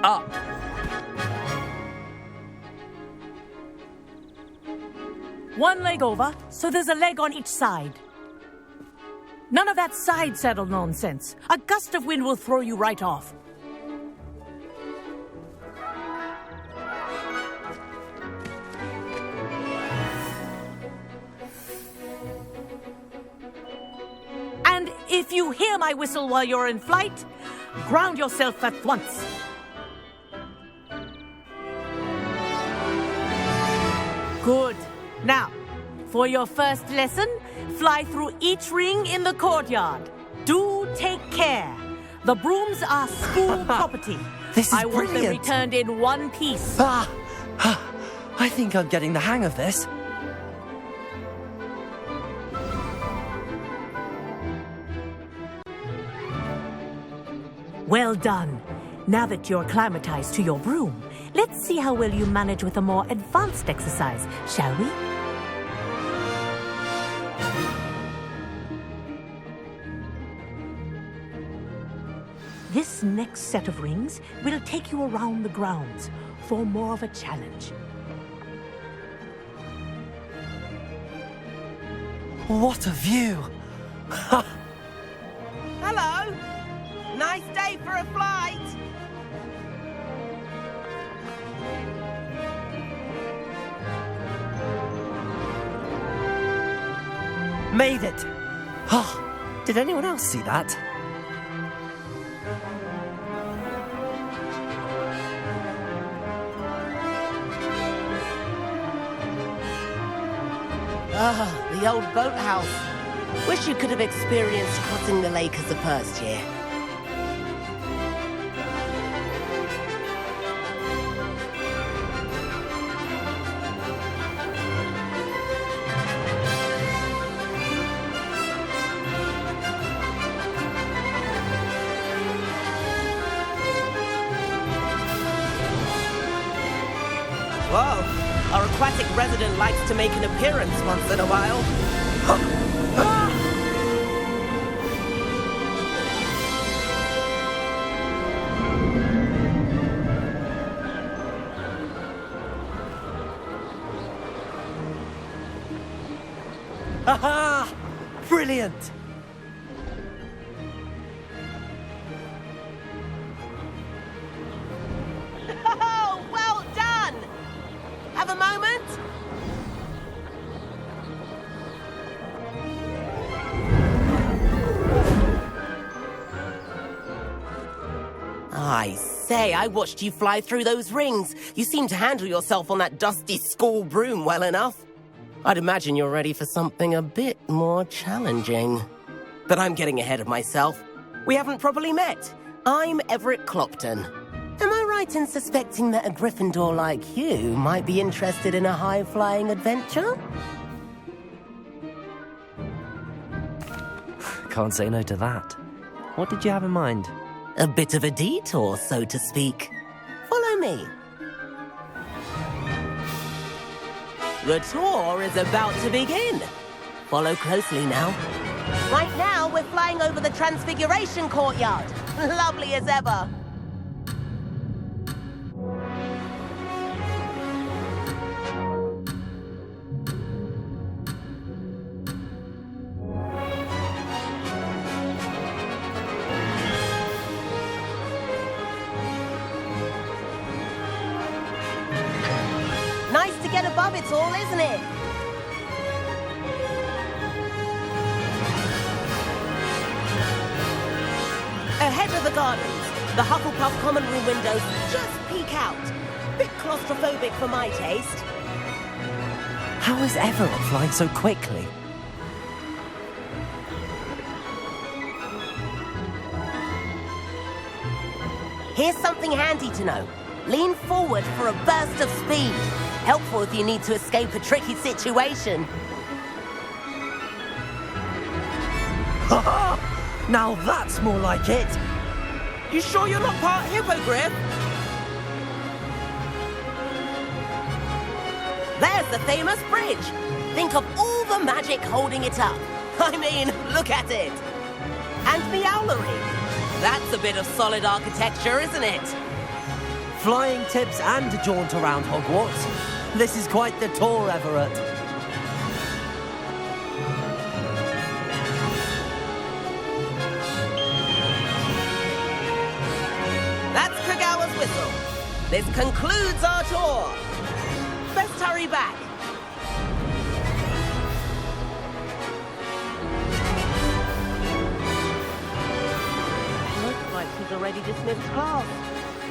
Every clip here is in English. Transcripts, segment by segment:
up. One leg over, so there's a leg on each side. None of that side saddle nonsense. A gust of wind will throw you right off. And if you hear my whistle while you're in flight, ground yourself at once. Good. Now, for your first lesson, fly through each ring in the courtyard. Do take care. The brooms are school property. This is I want them brilliant. returned in one piece. I think I'm getting the hang of this. Well done. Now that you're acclimatized to your broom, let's see how well you manage with a more advanced exercise, shall we? This next set of rings will take you around the grounds for more of a challenge. What a view! Hello! Nice day for a flight! Made it! Oh, did anyone else see that? Ah, the old boathouse. Wish you could have experienced crossing the lake as a first year. Whoa, our aquatic resident likes to make an appearance once in a while. Aha! Brilliant! Oh, well done! Have a moment? I say, I watched you fly through those rings. You seem to handle yourself on that dusty school broom well enough. I'd imagine you're ready for something a bit more challenging. But I'm getting ahead of myself. We haven't properly met. I'm Everett Clopton. Am I right in suspecting that a Gryffindor like you might be interested in a high-flying adventure? Can't say no to that. What did you have in mind? A bit of a detour, so to speak. Follow me. The tour is about to begin. Follow closely now. Right now, we're flying over the Transfiguration Courtyard. Lovely as ever. Nice to get above it all, isn't it? Ahead of the gardens, the Hufflepuff common room windows just peek out. Bit claustrophobic for my taste. How is Everett flying so quickly? Here's something handy to know. Lean forward for a burst of speed. Helpful if you need to escape a tricky situation. Now that's more like it! You sure you're not part hippogriff? There's the famous bridge. Think of all the magic holding it up. I mean, look at it. And Meowlery. That's a bit of solid architecture, isn't it? Flying tips and a jaunt around Hogwarts. This is quite the tour, Everett. That's Kagawa's whistle. This concludes our tour. Best hurry back. Looks like he's already dismissed class.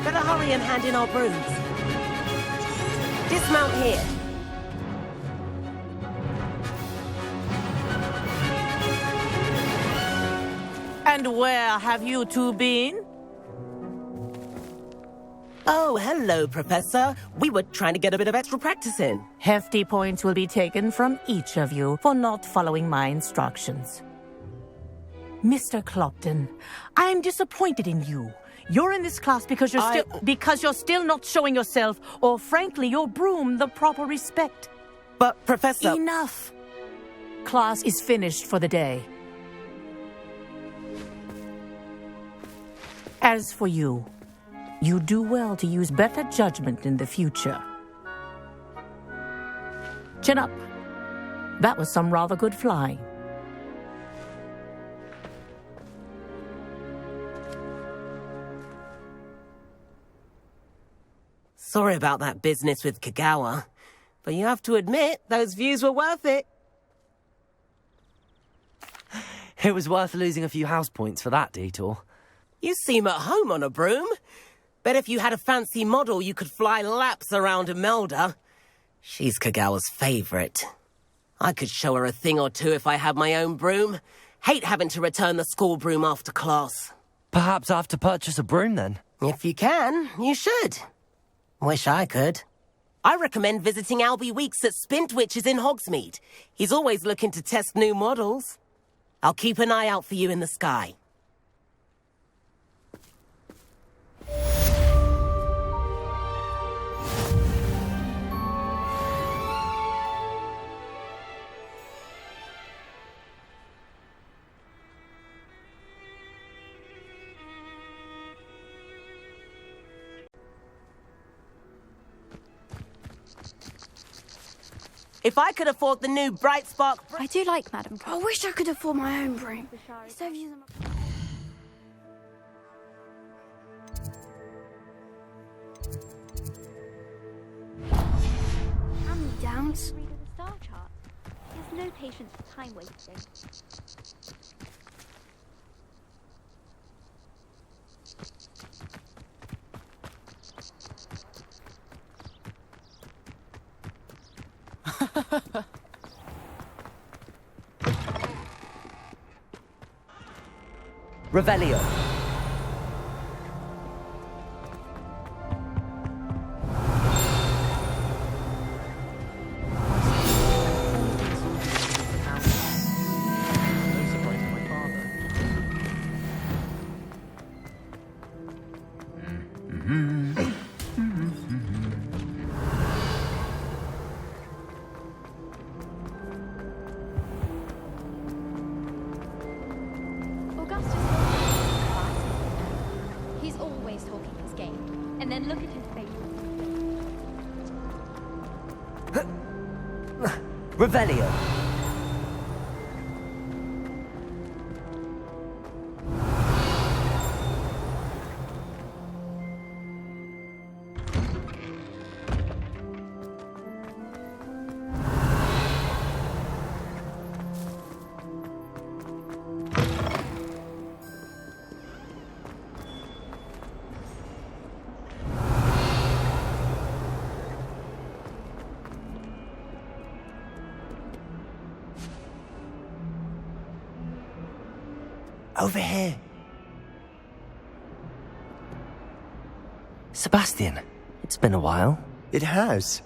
Better hurry and hand in our brooms. Dismount here. And where have you two been? Oh, hello, Professor. We were trying to get a bit of extra practice in. Hefty points will be taken from each of you for not following my instructions. Mr. Clopton, I am disappointed in you. You're in this class because you're still not showing yourself, or frankly, your broom the proper respect. But, Professor... Enough. Class is finished for the day. As for you, you do well to use better judgment in the future. Chin up. That was some rather good flying. Sorry about that business with Kagawa, but you have to admit, those views were worth it. It was worth losing a few house points for that detour. You seem at home on a broom. Bet if you had a fancy model, you could fly laps around Imelda. She's Kagawa's favorite. I could show her a thing or two if I had my own broom. Hate having to return the school broom after class. Perhaps I have to purchase a broom then. If you can, you should. Wish I could. I recommend visiting Albie Weeks at Spintwitches in Hogsmeade. He's always looking to test new models. I'll keep an eye out for you in the sky. If I could afford the new Bright Spark... I do like Madam. I wish I could afford my own broom. Instead of using my... Hand-me-downs. Reader the star chart. He has no patience for time wasting. Revelio. He's always talking his game. And then look at his face. Revelio. Over here. Sebastian, it's been a while. It has.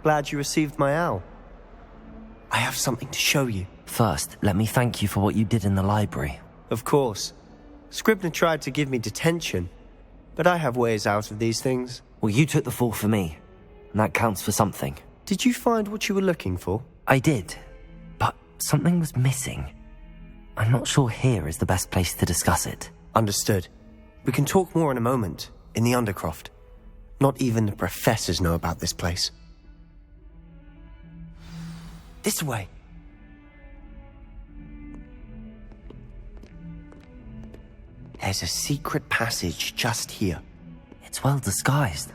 Glad you received my owl. I have something to show you. First, let me thank you for what you did in the library. Of course. Scribner tried to give me detention, but I have ways out of these things. Well, you took the fall for me, and that counts for something. Did you find what you were looking for? I did, but something was missing. I'm not sure here is the best place to discuss it. Understood. We can talk more in a moment, in the Undercroft. Not even the professors know about this place. This way. There's a secret passage just here. It's well disguised.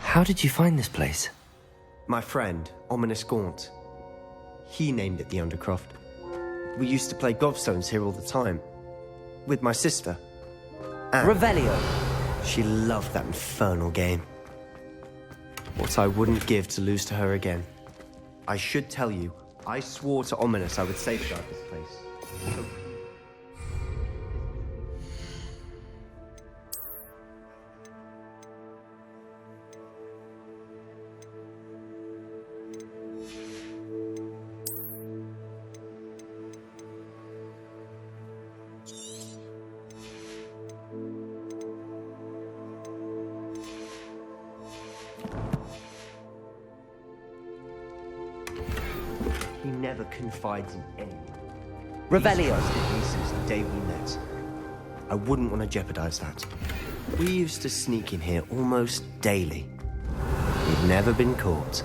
How did you find this place? My friend, Ominous Gaunt. He named it the Undercroft. We used to play gobstones here all the time. With my sister. Anne. Revelio. She loved that infernal game. What I wouldn't give to lose to her again. I should tell you, I swore to Ominous I would safeguard this place. So he never confides in anyone. Revelio. He's trusted me since the day we met. I wouldn't want to jeopardize that. We used to sneak in here almost daily. We'd never been caught.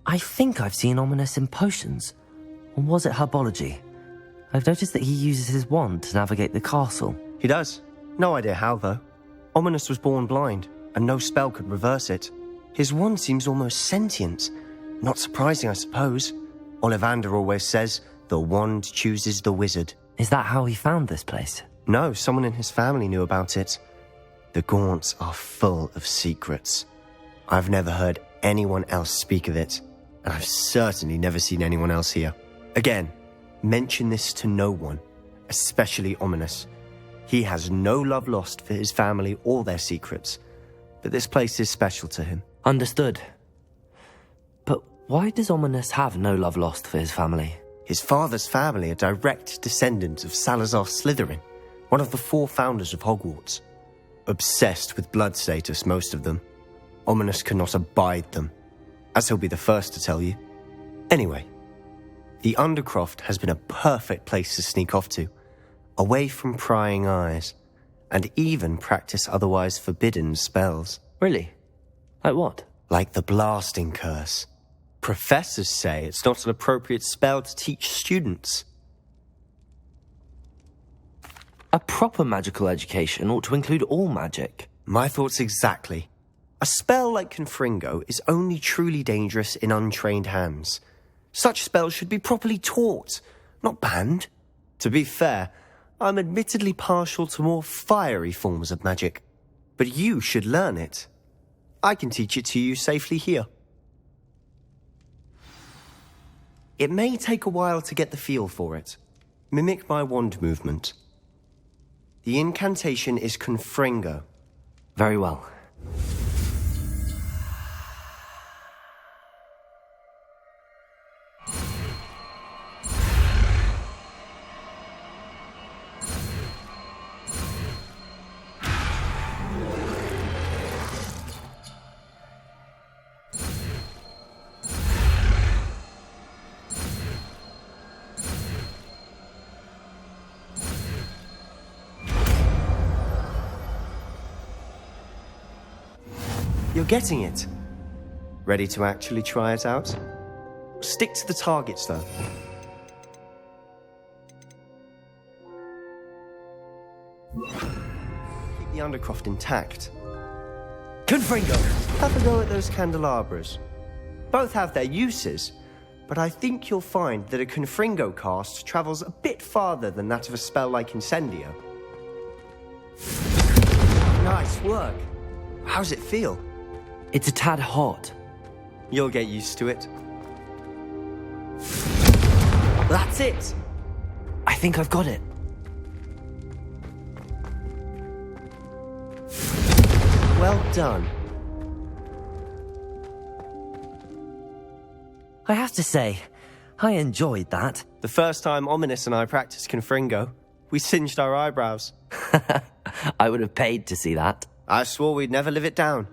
I think I've seen Ominous in potions. Or was it herbology? I've noticed that he uses his wand to navigate the castle. He does. No idea how, though. Ominous was born blind, and no spell could reverse it. His wand seems almost sentient. Not surprising, I suppose. Ollivander always says, the wand chooses the wizard. Is that how he found this place? No, someone in his family knew about it. The Gaunts are full of secrets. I've never heard anyone else speak of it, and I've certainly never seen anyone else here. Again, mention this to no one, especially Ominous. He has no love lost for his family or their secrets, but this place is special to him. Understood. But why does Ominous have no love lost for his family? His father's family are direct descendants of Salazar Slytherin, one of the 4 founders of Hogwarts. Obsessed with blood status, most of them. Ominous cannot abide them, as he'll be the first to tell you. Anyway, the Undercroft has been a perfect place to sneak off to, away from prying eyes, and even practice otherwise forbidden spells. Really? Like what? Like the blasting curse. Professors say it's not an appropriate spell to teach students. A proper magical education ought to include all magic. My thoughts exactly. A spell like Confringo is only truly dangerous in untrained hands. Such spells should be properly taught, not banned. To be fair, I'm admittedly partial to more fiery forms of magic. But you should learn it. I can teach it to you safely here. It may take a while to get the feel for it. Mimic my wand movement. The incantation is Confringo. Very well. You're getting it. Ready to actually try it out? Stick to the targets, though. Keep the Undercroft intact. Confringo! Have a go at those candelabras. Both have their uses, but I think you'll find that a Confringo cast travels a bit farther than that of a spell like Incendio. Nice work. How's it feel? It's a tad hot. You'll get used to it. That's it! I think I've got it. Well done. I have to say, I enjoyed that. The first time Ominous and I practiced Confringo, we singed our eyebrows. I would have paid to see that. I swore we'd never live it down.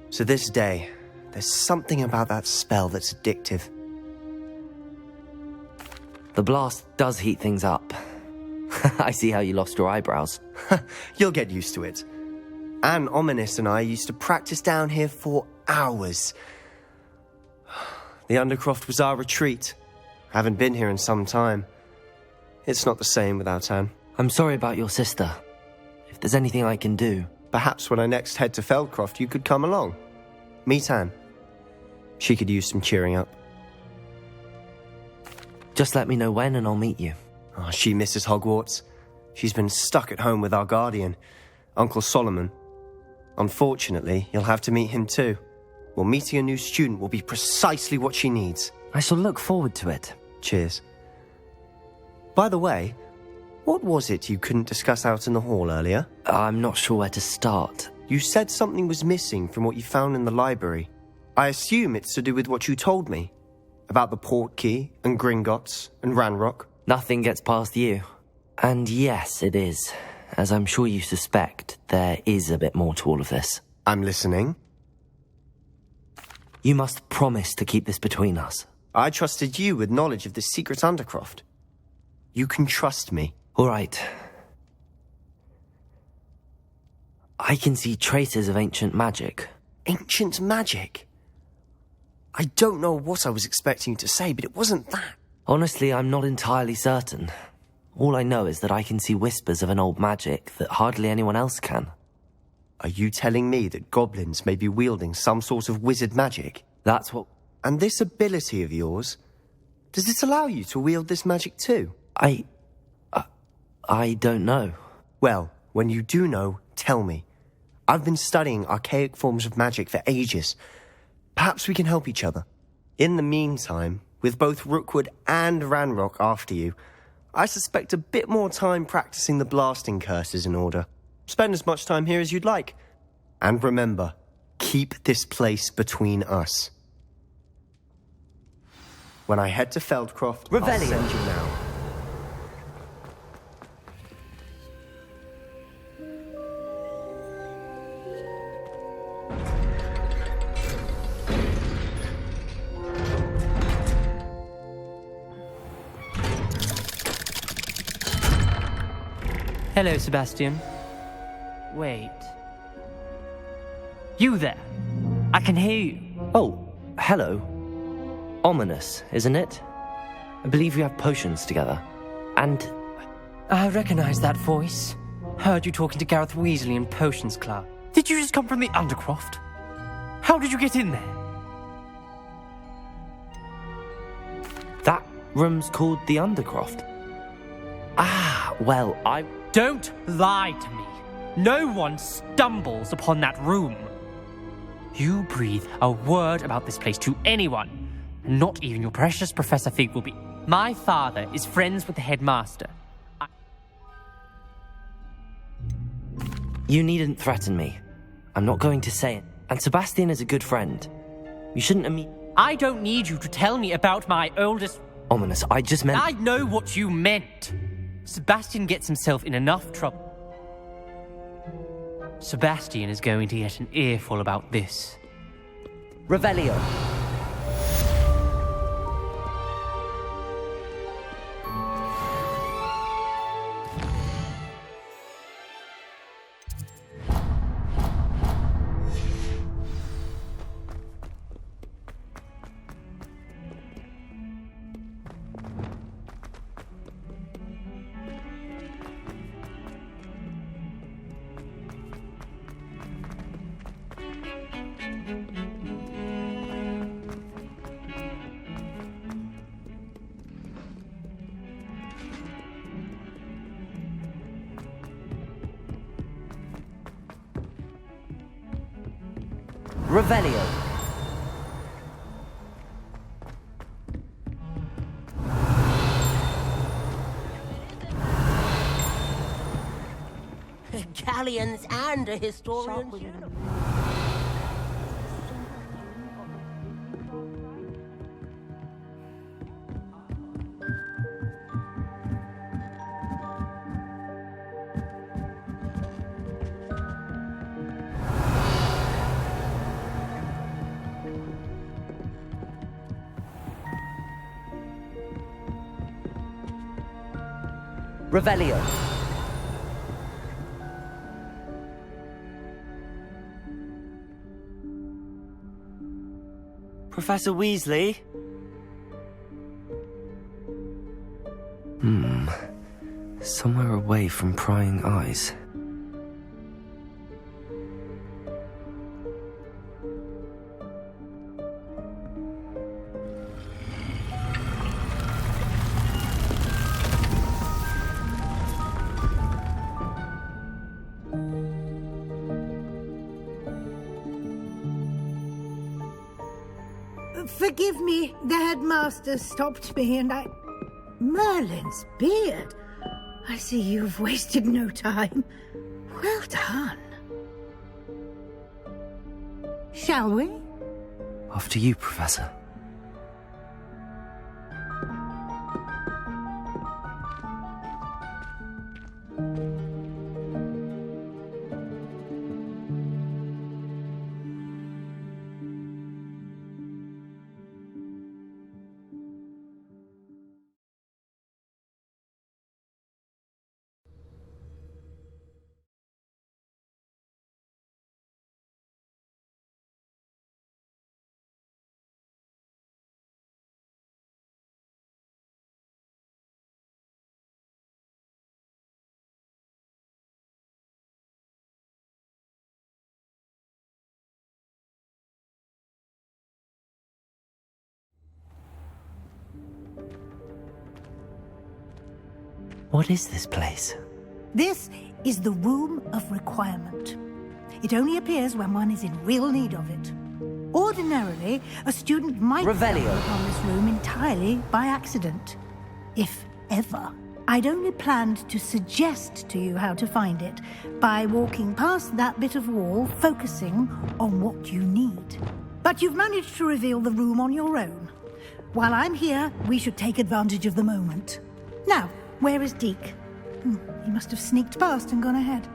So this day, there's something about that spell that's addictive. The blast does heat things up. I see how you lost your eyebrows. You'll get used to it. Anne, Ominous and I used to practice down here for hours. The Undercroft was our retreat. Haven't been here in some time. It's not the same without Anne. I'm sorry about your sister. If there's anything I can do... Perhaps when I next head to Feldcroft, you could come along. Meet Anne. She could use some cheering up. Just let me know when and I'll meet you. Oh, she misses Hogwarts. She's been stuck at home with our guardian, Uncle Solomon. Unfortunately, you'll have to meet him too. Well, meeting a new student will be precisely what she needs. I shall look forward to it. Cheers. By the way, what was it you couldn't discuss out in the hall earlier? I'm not sure where to start. You said something was missing from what you found in the library. I assume it's to do with what you told me. About the Portkey, and Gringotts, and Ranrock. Nothing gets past you. And yes, it is. As I'm sure you suspect, there is a bit more to all of this. I'm listening. You must promise to keep this between us. I trusted you with knowledge of this secret Undercroft. You can trust me. All right. I can see traces of ancient magic. Ancient magic? I don't know what I was expecting you to say, but it wasn't that. Honestly, I'm not entirely certain. All I know is that I can see whispers of an old magic that hardly anyone else can. Are you telling me that goblins may be wielding some sort of wizard magic? That's what... And this ability of yours, does it allow you to wield this magic too? I don't know. Well, when you do know, tell me. I've been studying archaic forms of magic for ages. Perhaps we can help each other. In the meantime, with both Rookwood and Ranrock after you, I suspect a bit more time practicing the blasting curse is in order. Spend as much time here as you'd like. And remember, keep this place between us. When I head to Feldcroft, I'll send you now. Hello, Sebastian. Wait. You there? I can hear you. Oh, hello. Ominous, isn't it? I believe we have potions together. And... I recognize that voice. Heard you talking to Gareth Weasley in Potions Club. Did you just come from the Undercroft? How did you get in there? that room's called the Undercroft. Ah, well, Don't lie to me. No one stumbles upon that room. You breathe a word about this place to anyone, and not even your precious Professor Fig will be. My father is friends with the headmaster. You needn't threaten me. I'm not going to say it. And Sebastian is a good friend. You shouldn't I don't need you to tell me about my oldest... Ominous, I just meant... I know what you meant. Sebastian gets himself in enough trouble. Sebastian is going to get an earful about this. Revelio. Revelio. Galleons and a historian. Revelio. Professor Weasley? Somewhere away from prying eyes. Forgive me, the headmaster stopped me and I... Merlin's beard. I see you've wasted no time. Well done. Shall we? After you, Professor. What is this place? This is the Room of Requirement. It only appears when one is in real need of it. Ordinarily, a student might Revelio. stumble upon this room entirely by accident. If ever. I'd only planned to suggest to you how to find it by walking past that bit of wall, focusing on what you need. But you've managed to reveal the room on your own. While I'm here, we should take advantage of the moment. Now, where is Deke? He must have sneaked past and gone ahead.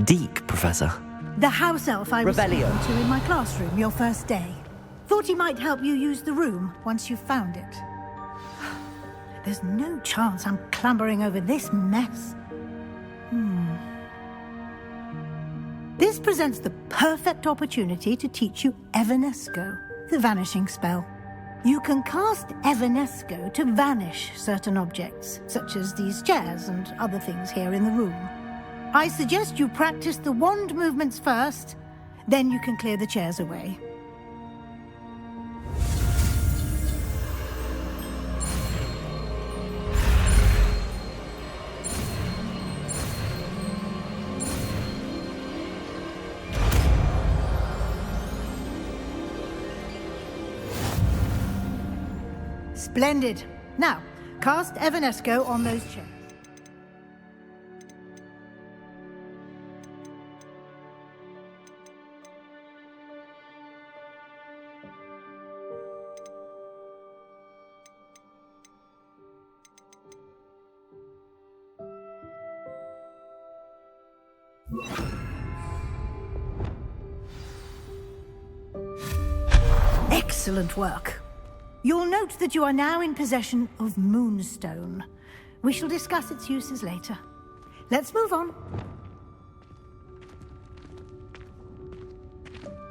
Deke, Professor. The house elf I was Revelio. speaking to in my classroom your first day. Thought he might help you use the room once you found it. There's no chance I'm clambering over this mess. This presents the perfect opportunity to teach you Evanesco, the vanishing spell. You can cast Evanesco to vanish certain objects, such as these chairs and other things here in the room. I suggest you practice the wand movements first, then you can clear the chairs away. Splendid. Now, cast Evanesco on those chairs. Excellent work. You'll note that you are now in possession of Moonstone. We shall discuss its uses later. Let's move on.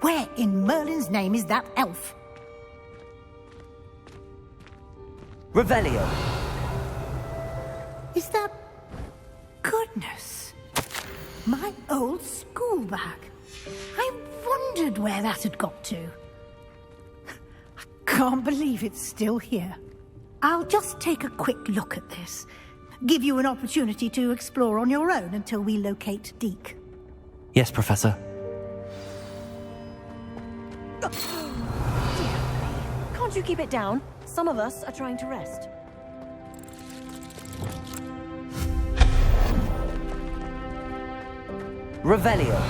Where in Merlin's name is that elf? Revelio. Is that... Goodness. My old school bag. I wondered where that had got to. Can't believe it's still here. I'll just take a quick look at this. Give you an opportunity to explore on your own until we locate Deke. Yes, Professor. Can't you keep it down? Some of us are trying to rest. Revelio.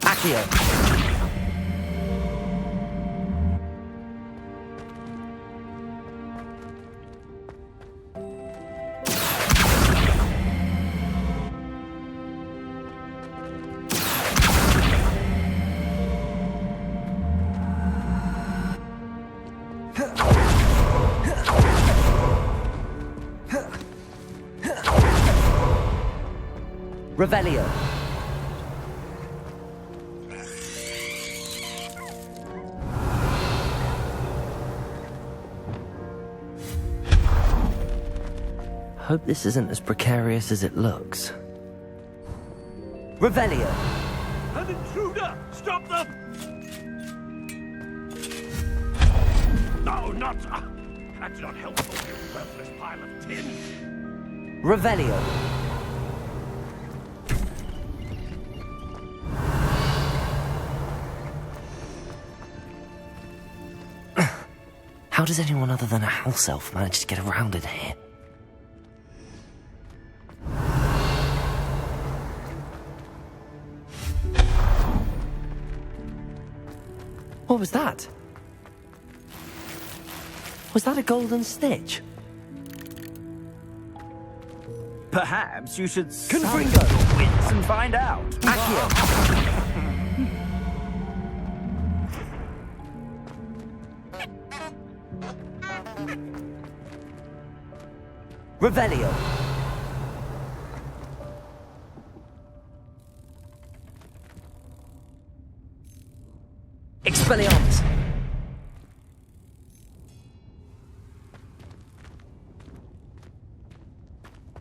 Accio. Revelio. Hope this isn't as precarious as it looks. Revelio. An intruder! Stop them! No, not... that's not helpful, you worthless pile of tin. Revelio. How does anyone other than a house elf manage to get around in here? What was that? Was that a golden stitch? Perhaps you should Confringo. your wits and find out. Accio. Revelio. Expelliarmus.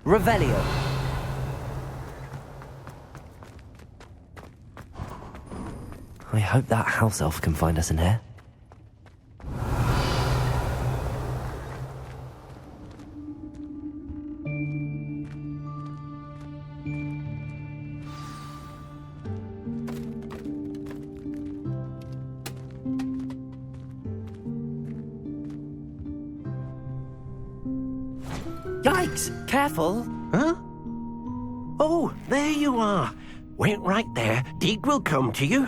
Revelio. I hope that house elf can find us in here. Yikes! Careful! Huh? Oh, there you are. Wait right there. Deek will come to you.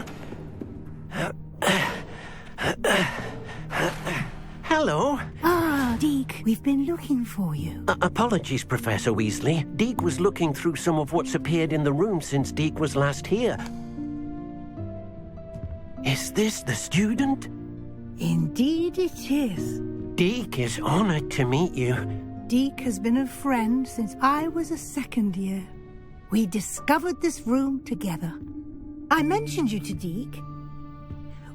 Hello. Ah, Deke, we've been looking for you. Apologies, Professor Weasley. Deek was looking through some of what's appeared in the room since Deek was last here. Is this the student? Indeed it is. Deek is honored to meet you. Deke has been a friend since I was a second year. We discovered this room together. I mentioned you to Deke.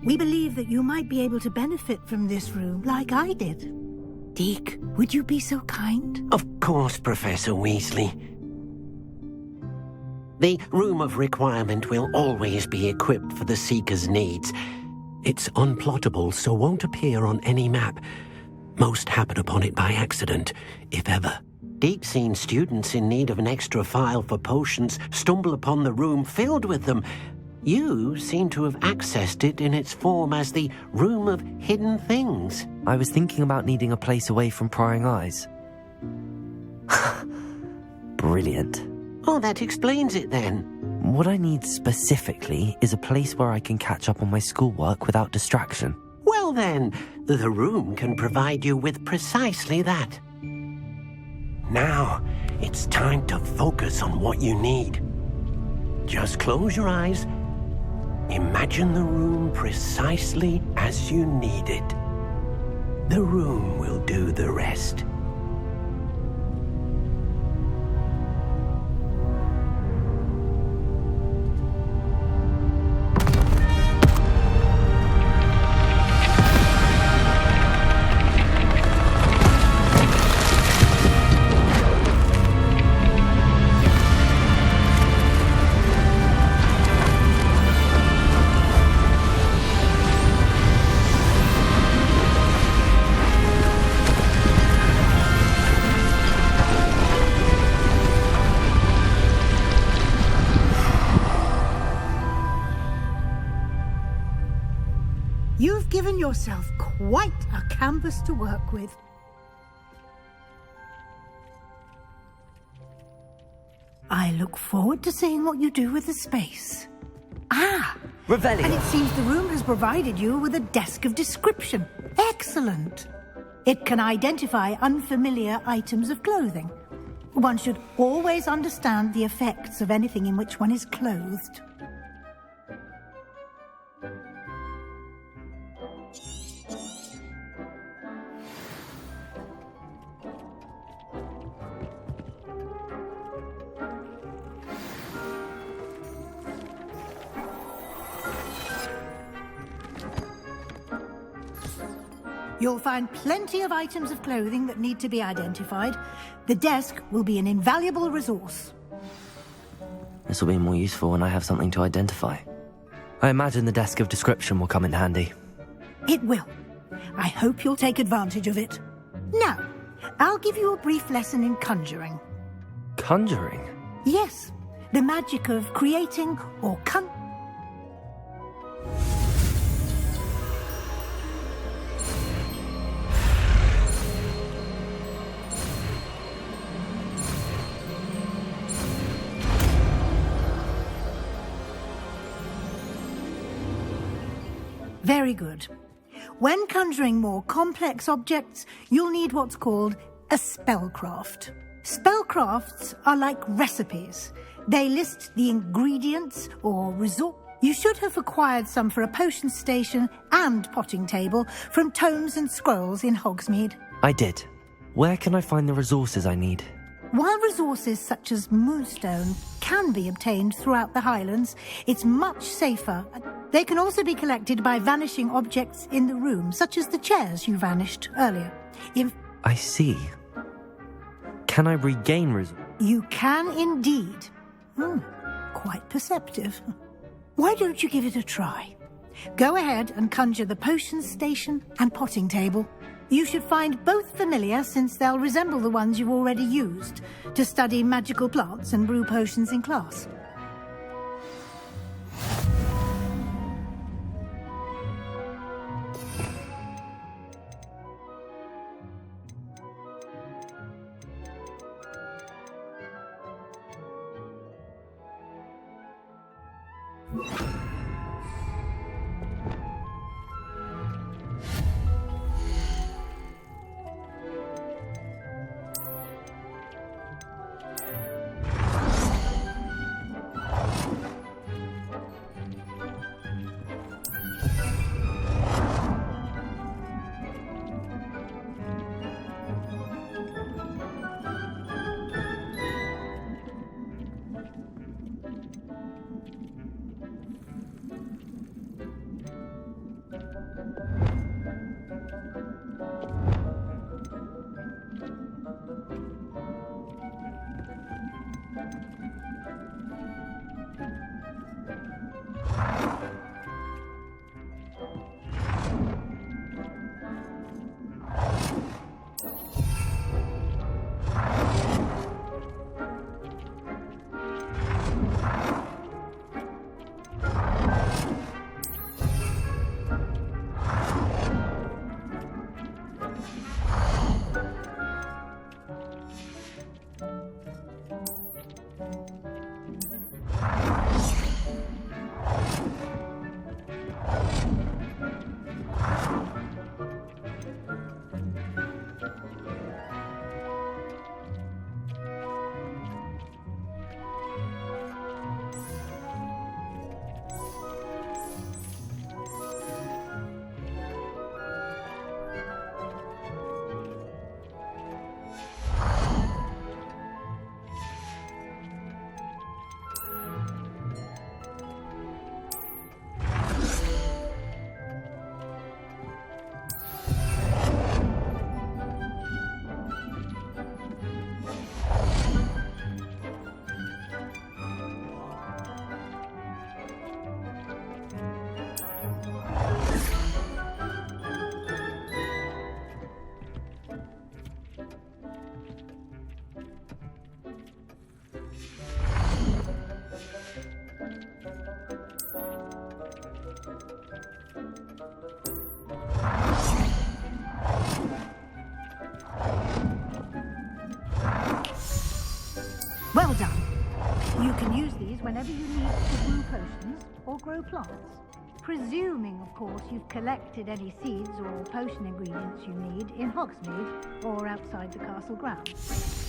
We believe that you might be able to benefit from this room like I did. Deke, would you be so kind? Of course, Professor Weasley. The Room of Requirement will always be equipped for the Seeker's needs. It's unplottable, so won't appear on any map. Most happen upon it by accident, if ever. Deep-seen students in need of an extra file for potions stumble upon the room filled with them. You seem to have accessed it in its form as the Room of Hidden Things. I was thinking about needing a place away from prying eyes. Brilliant. Oh, that explains it then. What I need specifically is a place where I can catch up on my schoolwork without distraction. Well then, the room can provide you with precisely that. Now, it's time to focus on what you need. Just close your eyes. Imagine the room precisely as you need it. The room will do the rest. given yourself quite a canvas to work with. I look forward to seeing what you do with the space. Ah! Revelio. And it seems the room has provided you with a desk of description. Excellent. It can identify unfamiliar items of clothing. One should always understand the effects of anything in which one is clothed. You'll find plenty of items of clothing that need to be identified. The desk will be an invaluable resource. This will be more useful when I have something to identify. I imagine the desk of description will come in handy. It will. I hope you'll take advantage of it. Now, I'll give you a brief lesson in conjuring. Conjuring? Yes, the magic of creating or Very good. When conjuring more complex objects, you'll need what's called a spellcraft. Spellcrafts are like recipes. They list the ingredients or resort. You should have acquired some for a potion station and potting table from tomes and scrolls in Hogsmeade. I did. Where can I find the resources I need? While resources such as moonstone can be obtained throughout the Highlands, it's much safer. They can also be collected by vanishing objects in the room, such as the chairs you vanished earlier. I see. Can I regain resources? You can indeed. Quite perceptive. Why don't you give it a try? Go ahead and conjure the potion station and potting table. You should find both familiar, since they'll resemble the ones you've already used to study magical plants and brew potions in class. whenever you need to brew potions or grow plants. Presuming, of course, you've collected any seeds or potion ingredients you need in Hogsmeade or outside the castle grounds.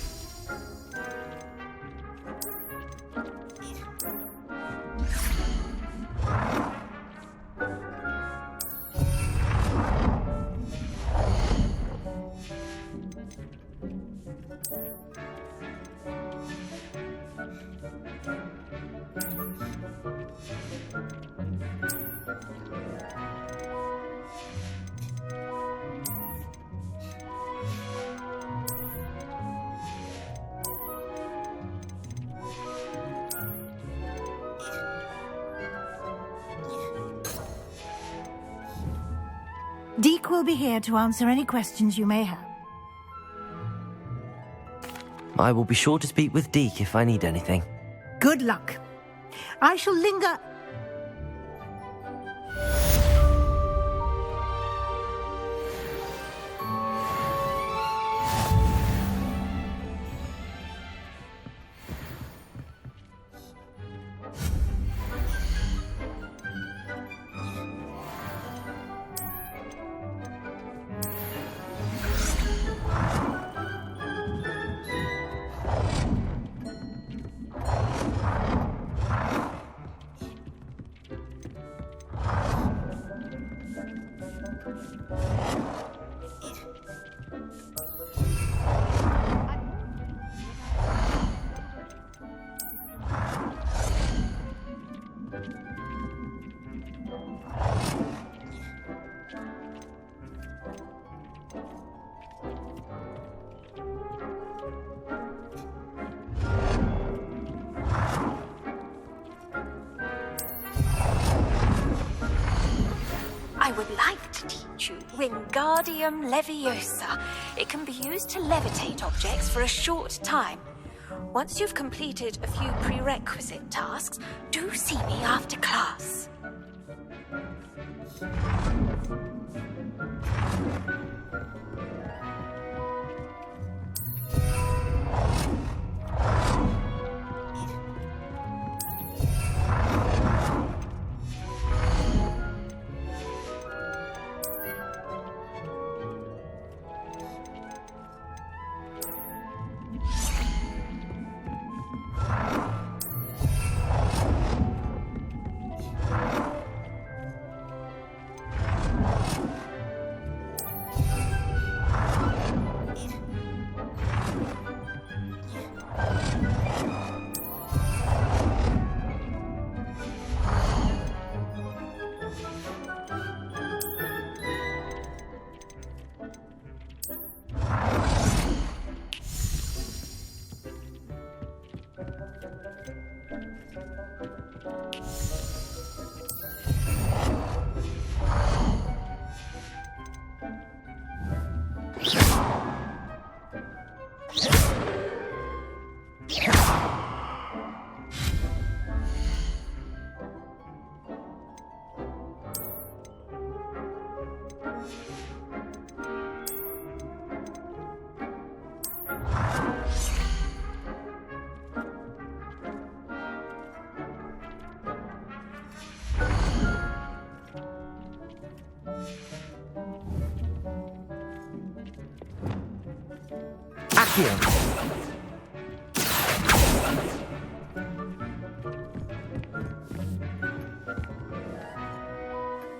Deke will be here to answer any questions you may have. I will be sure to speak with Deke if I need anything. Good luck. I shall linger... I would like to teach you Wingardium Leviosa. It can be used to levitate objects for a short time. Once you've completed a few prerequisite tasks, do see me after class. Accio.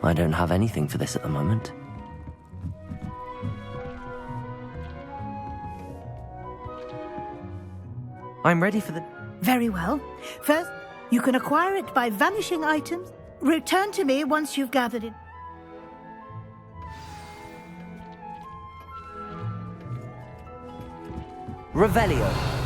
I don't have anything for this at the moment. I'm ready for the... Very well. First, you can acquire it by vanishing items. Return to me once you've gathered it. Revelio.